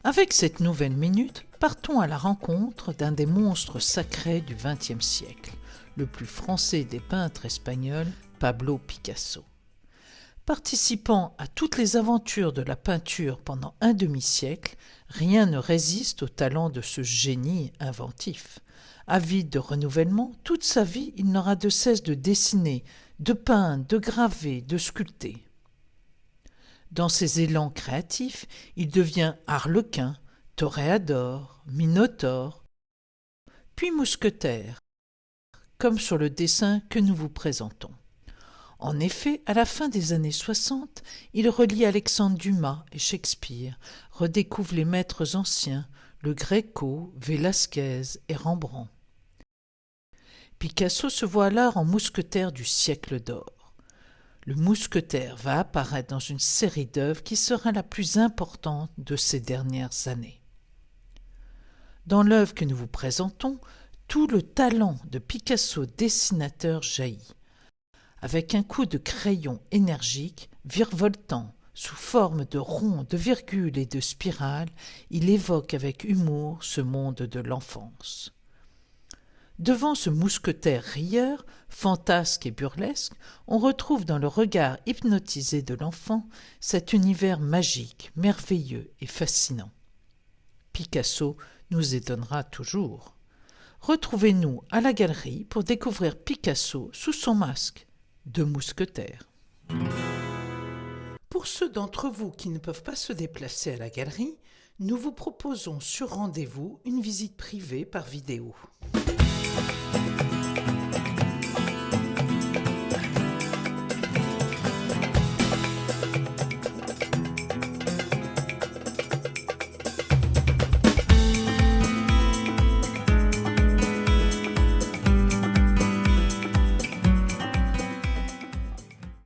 Avec cette nouvelle minute, partons à la rencontre d'un des monstres sacrés du XXe siècle, le plus français des peintres espagnols, Pablo Picasso. Participant à toutes les aventures de la peinture pendant un demi-siècle, rien ne résiste au talent de ce génie inventif. Avide de renouvellement, toute sa vie, il n'aura de cesse de dessiner, de peindre, de graver, de sculpter. Dans ses élans créatifs, il devient arlequin, toréador, minotaure, puis mousquetaire, comme sur le dessin que nous vous présentons. En effet, à la fin des années 60, il relie Alexandre Dumas et Shakespeare, redécouvre les maîtres anciens, le Gréco, Velázquez et Rembrandt. Picasso se voit alors en mousquetaire du siècle d'or. Le mousquetaire va apparaître dans une série d'œuvres qui sera la plus importante de ces dernières années. Dans l'œuvre que nous vous présentons, tout le talent de Picasso dessinateur jaillit. Avec un coup de crayon énergique, virevoltant, sous forme de ronds, de virgules et de spirales, il évoque avec humour ce monde de l'enfance. Devant ce mousquetaire rieur, fantasque et burlesque, on retrouve dans le regard hypnotisé de l'enfant cet univers magique, merveilleux et fascinant. Picasso nous étonnera toujours. Retrouvez-nous à la galerie pour découvrir Picasso sous son masque de mousquetaire. Pour ceux d'entre vous qui ne peuvent pas se déplacer à la galerie, nous vous proposons sur rendez-vous une visite privée par vidéo.